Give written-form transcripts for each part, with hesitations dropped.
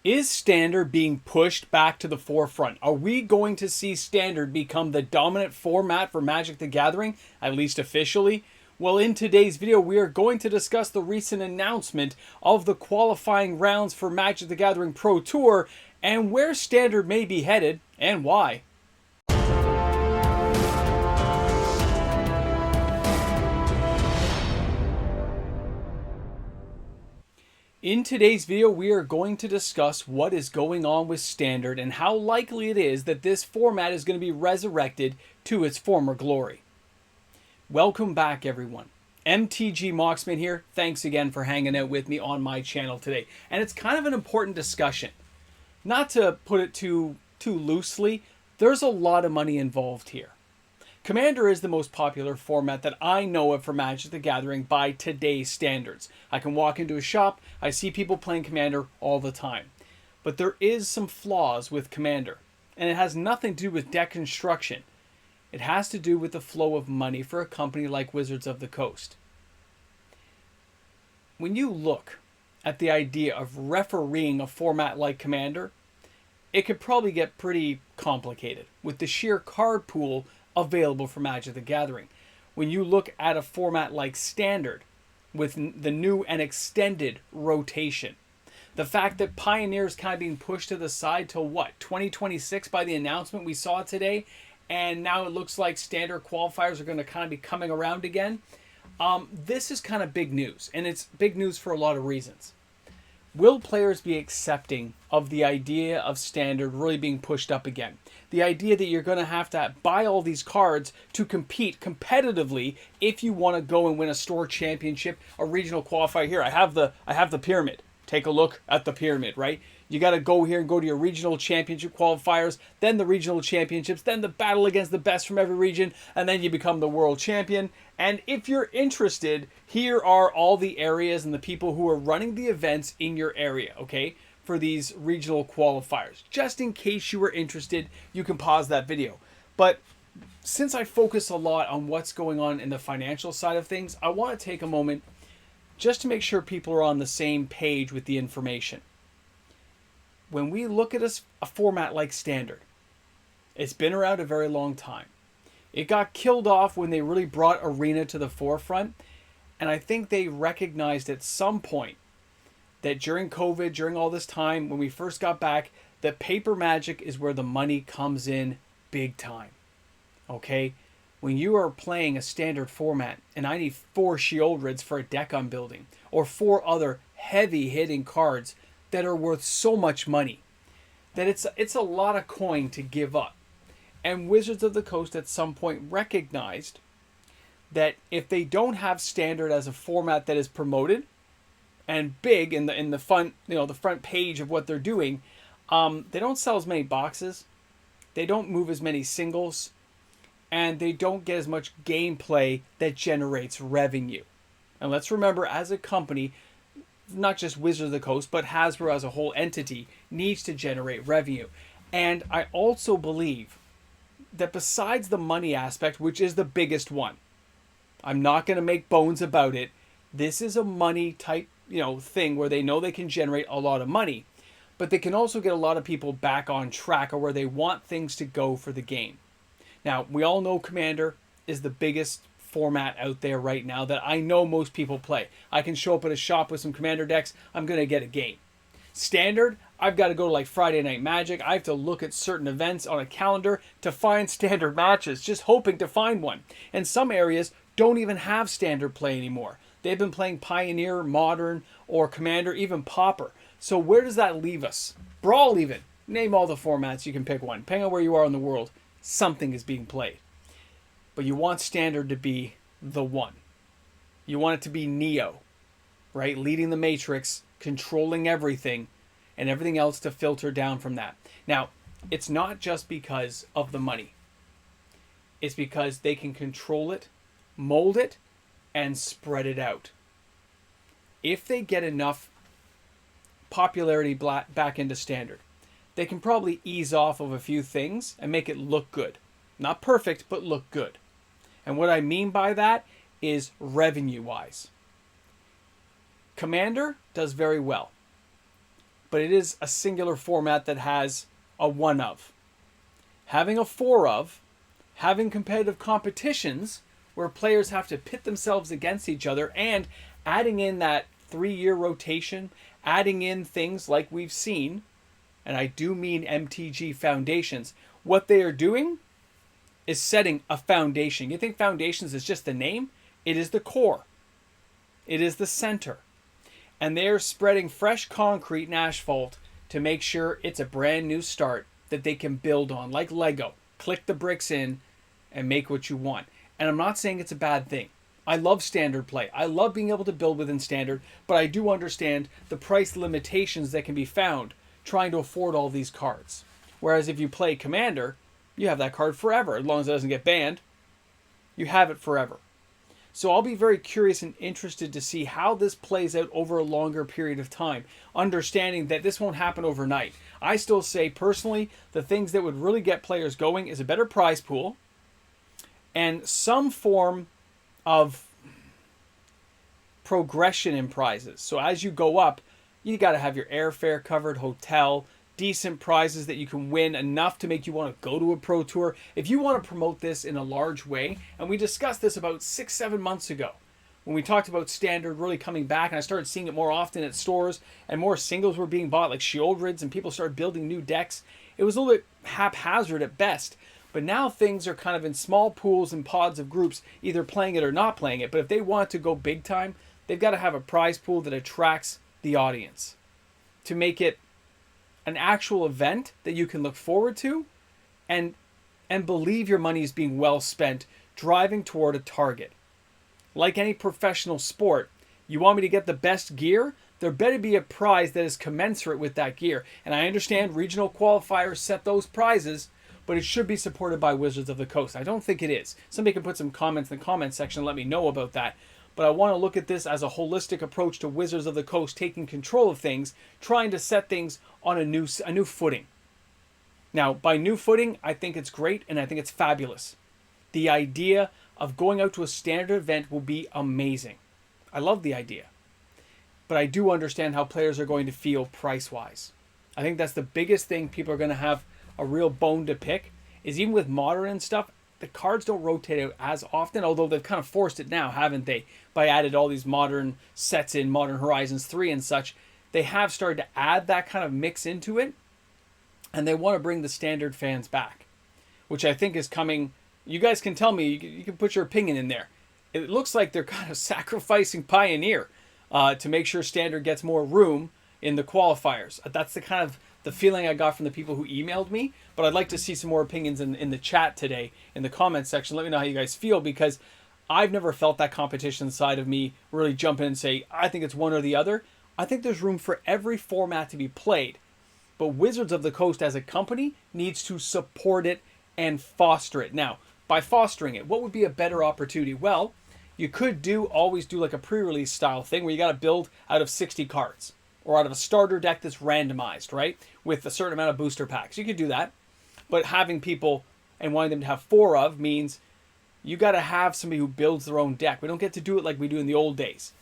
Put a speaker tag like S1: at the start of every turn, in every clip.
S1: Is Standard being pushed back to the forefront? Are we going to see Standard become the dominant format for Magic the Gathering, at least officially? Well, in today's video, we are going to discuss the recent announcement of the qualifying rounds for Magic the Gathering Pro Tour and where Standard may be headed and why. In today's video, we are going to discuss what is going on with Standard and how likely it is that this format is going to be resurrected to its former glory. Welcome back, everyone. MTG Moxman here. Thanks again for hanging out with me on my channel today. And it's kind of an important discussion. Not to put it too loosely, there's a lot of money involved here. Commander is the most popular format that I know of for Magic the Gathering by today's standards. I can walk into a shop, I see people playing Commander all the time. But there is some flaws with Commander, and it has nothing to do with deck construction. It has to do with the flow of money for a company like Wizards of the Coast. When you look at the idea of refereeing a format like Commander, it could probably get pretty complicated with the sheer card pool available for Magic the Gathering. When you look at a format like Standard, with the new and extended rotation, the fact that Pioneer is kind of being pushed to the side till what, 2026 by the announcement we saw today, and now it looks like Standard qualifiers are going to kind of be coming around again. This is kind of big news, and it's big news for a lot of reasons. Will players be accepting of the idea of Standard really being pushed up again? The idea that you're going to have buy all these cards to compete competitively if you want to go and win a store championship, a regional qualifier. Here, I have the pyramid. Take a look at the pyramid, right? You got to go here and go to your regional championship qualifiers, then the regional championships, then the battle against the best from every region, and then you become the world champion. And if you're interested, here are all the areas and the people who are running the events in your area, okay, for these regional qualifiers. Just in case you were interested, you can pause that video. But since I focus a lot on what's going on in the financial side of things, I want to take a moment just to make sure people are on the same page with the information. When we look at a format like Standard, it's been around a very long time. It got killed off when they really brought Arena to the forefront, and I think they recognized at some point that during COVID, during all this time, when we first got back, that paper Magic is where the money comes in big time. Okay? When you are playing a Standard format, and I need 4 Sheoldreds for a deck I'm building, or 4 other heavy-hitting cards that are worth so much money, that it's a lot of coin to give up. And Wizards of the Coast at some point recognized that if they don't have Standard as a format that is promoted and big in the front, the front page of what they're doing, they don't sell as many boxes, they don't move as many singles, and they don't get as much gameplay that generates revenue. And let's remember, as a company, not just Wizards of the Coast, but Hasbro as a whole entity needs to generate revenue. And I also believe that besides the money aspect, which is the biggest one, I'm not going to make bones about it, this is a money type thing where they know they can generate a lot of money, but they can also get a lot of people back on track or where they want things to go for the game. Now, we all know Commander is the biggest format out there right now that I know most people play. I can show up at a shop with some Commander decks, I'm going to get a game. Standard, I've got to go to like Friday Night Magic. I have to look at certain events on a calendar to find Standard matches, just hoping to find one. And some areas don't even have Standard play anymore. They've been playing Pioneer, Modern, or Commander, even Pauper. So where does that leave us? Brawl even. Name all the formats, you can pick one. Depending on where you are in the world, something is being played. But you want Standard to be the one. You want it to be Neo, right? Leading the Matrix, controlling everything, and everything else to filter down from that. Now, it's not just because of the money. It's because they can control it, mold it, and spread it out. If they get enough popularity back into Standard, they can probably ease off of a few things and make it look good. Not perfect, but look good. And what I mean by that is revenue-wise. Commander does very well. but it is a singular format that has a one of. Having a four of, having competitive competitions where players have to pit themselves against each other, and adding in that 3-year rotation, adding in things like we've seen, and I do mean MTG Foundations. What they are doing is setting a foundation. You think Foundations is just the name? It is the core. It is the center. And they're spreading fresh concrete and asphalt to make sure it's a brand new start that they can build on, like Lego. Click the bricks in and make what you want. And I'm not saying it's a bad thing. I love standard play. I love being able to build within standard, but I do understand the price limitations that can be found trying to afford all these cards. Whereas if you play Commander, you have that card forever. As long as it doesn't get banned, you have it forever. So I'll be very curious and interested to see how this plays out over a longer period of time, understanding that this won't happen overnight. I still say, personally, the things that would really get players going is a better prize pool and some form of progression in prizes. So as you go up, you got to have your airfare covered, hotel, decent prizes that you can win enough to make you want to go to a pro tour. If you want to promote this in a large way, and we discussed this about 6-7 months ago when we talked about standard really coming back, and I started seeing it more often at stores and more singles were being bought like Sheoldreds, and people started building new decks. It was a little bit haphazard at best, but now things are kind of in small pools and pods of groups either playing it or not playing it. But if they want to go big time, they've got to have a prize pool that attracts the audience to make it an actual event that you can look forward to and believe your money is being well spent driving toward a target. Like any professional sport, you want me to get the best gear? There better be a prize that is commensurate with that gear. And I understand regional qualifiers set those prizes, but it should be supported by Wizards of the Coast. I don't think it is. Somebody can put some comments in the comments section and let me know about that. But I want to look at this as a holistic approach to Wizards of the Coast taking control of things, trying to set things on a new footing. Now, by new footing, I think it's great and I think it's fabulous. The idea of going out to a standard event will be amazing. I love the idea. But I do understand how players are going to feel price-wise. I think that's the biggest thing people are going to have a real bone to pick, is even with Modern and stuff, the cards don't rotate out as often, although they've kind of forced it now, haven't they? By added all these Modern sets in Modern Horizons 3 and such. They have started to add that kind of mix into it, and they want to bring the standard fans back, which I think is coming. You guys can tell me, you can put your opinion in there. It looks like they're kind of sacrificing Pioneer to make sure standard gets more room in the qualifiers. That's the kind of the feeling I got from the people who emailed me, but I'd like to see some more opinions in the chat today, in the comments section. Let me know how you guys feel, because I've never felt that competition side of me really jump in and say, I think it's one or the other. I think there's room for every format to be played, but Wizards of the Coast as a company needs to support it and foster it. Now, by fostering it, what would be a better opportunity? Well, you could always do like a pre-release style thing where you got to build out of 60 cards. Or out of a starter deck that's randomized, right? With a certain amount of booster packs. You could do that. But having people and wanting them to have 4 of means you got to have somebody who builds their own deck. We don't get to do it like we do in the old days.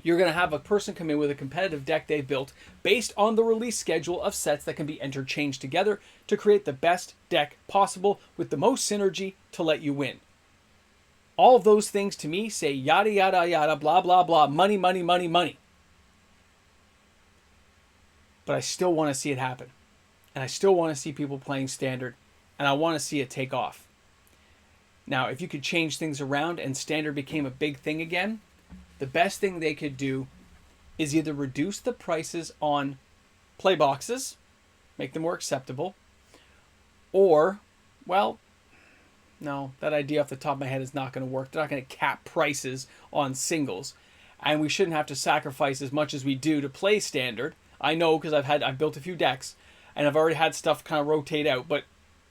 S1: You're going to have a person come in with a competitive deck they built based on the release schedule of sets that can be interchanged together to create the best deck possible with the most synergy to let you win. All of those things to me say yada, yada, yada, blah, blah, blah, money, money, money, money. But I still want to see it happen. And I still want to see people playing standard. And I want to see it take off. Now, if you could change things around and standard became a big thing again, the best thing they could do is either reduce the prices on play boxes, make them more acceptable, or, well, no, that idea off the top of my head is not going to work. They're not going to cap prices on singles. And we shouldn't have to sacrifice as much as we do to play standard. I know, because I've built a few decks and I've already had stuff kind of rotate out, but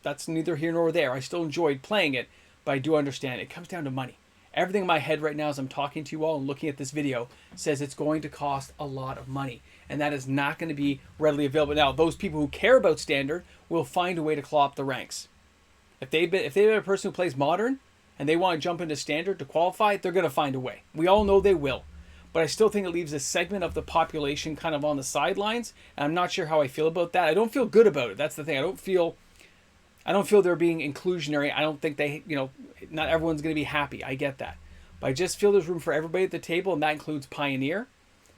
S1: that's neither here nor there. I still enjoyed playing it, but I do understand it comes down to money. Everything in my head right now as I'm talking to you all and looking at this video says it's going to cost a lot of money, and that is not going to be readily available. Now, those people who care about standard will find a way to claw up the ranks. If they've been a person who plays Modern and they want to jump into standard to qualify, they're going to find a way. We all know they will. but I still think it leaves a segment of the population kind of on the sidelines. And I'm not sure how I feel about that. I don't feel good about it. That's the thing. I don't feel they're being inclusionary. I don't think they, not everyone's going to be happy. I get that. But I just feel there's room for everybody at the table, and that includes Pioneer,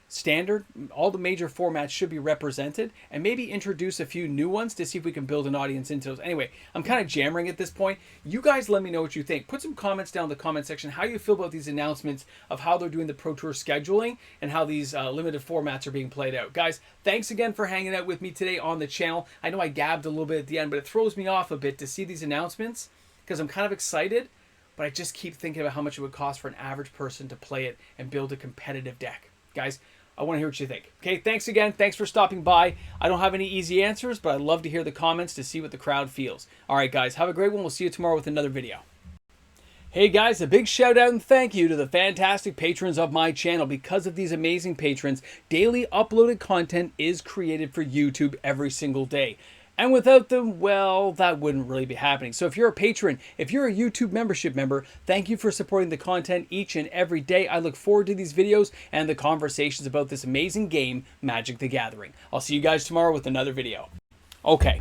S1: Standard. All the major formats should be represented, and maybe introduce a few new ones to see if we can build an audience into those. Anyway, I'm kind of jammering at this point. You guys let me know what you think. Put some comments down in the comment section how you feel about these announcements of how they're doing the Pro Tour scheduling and how these limited formats are being played out. Guys, thanks again for hanging out with me today on the channel. I know I gabbed a little bit at the end, but it throws me off a bit to see these announcements because I'm kind of excited, but I just keep thinking about how much it would cost for an average person to play it and build a competitive deck. Guys, I want to hear what you think. Okay, thanks again. Thanks for stopping by. I don't have any easy answers, but I'd love to hear the comments to see what the crowd feels. All right, guys, have a great one. We'll see you tomorrow with another video. Hey guys, a big shout out and thank you to the fantastic patrons of my channel. Because of these amazing patrons, daily uploaded content is created for YouTube every single day. And without them, well, that wouldn't really be happening. So if you're a patron, if you're a YouTube membership member, thank you for supporting the content each and every day. I look forward to these videos and the conversations about this amazing game, Magic the Gathering. I'll see you guys tomorrow with another video. Okay,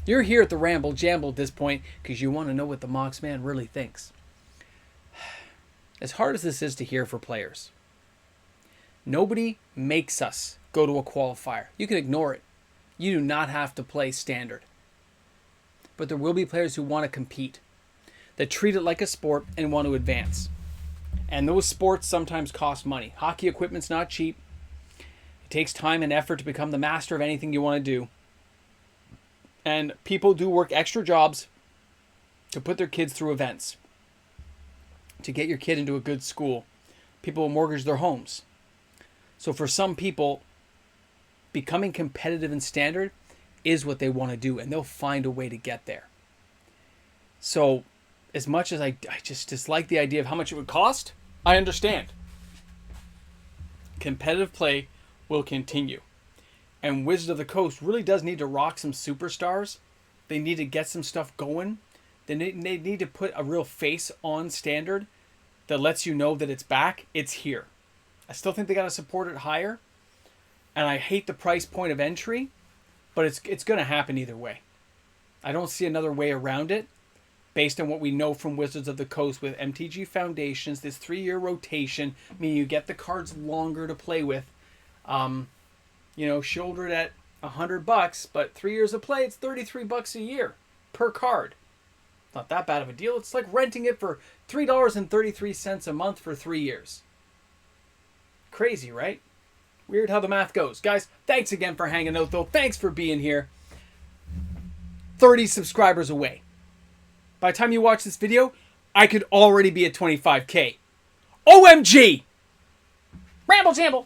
S1: you're here at the Ramble Jamble at this point because you want to know what the Mox Man really thinks. As hard as this is to hear for players, nobody makes us go to a qualifier. You can ignore it. You do not have to play Standard. But there will be players who want to compete, that treat it like a sport and want to advance. And those sports sometimes cost money. Hockey equipment's not cheap. It takes time and effort to become the master of anything you want to do. And people do work extra jobs to put their kids through events, to get your kid into a good school. People will mortgage their homes. So for some people, becoming competitive in Standard is what they want to do, and they'll find a way to get there. So as much as I just dislike the idea of how much it would cost, I understand. Competitive play will continue. And Wizards of the Coast really does need to rock some superstars. They need to get some stuff going. They need to put a real face on Standard that lets you know that it's back, it's here. I still think they got to support it higher. And I hate the price point of entry, but it's going to happen either way. I don't see another way around it based on what we know from Wizards of the Coast with MTG Foundations, this 3-year rotation, meaning you get the cards longer to play with. Shouldered at $100, but 3 years of play, it's $33 a year per card. Not that bad of a deal. It's like renting it for $3.33 a month for 3 years. Crazy, right? Weird how the math goes. Guys, thanks again for hanging out, though. Thanks for being here. 30 subscribers away. By the time you watch this video, I could already be at 25K. OMG! Ramble Jamble!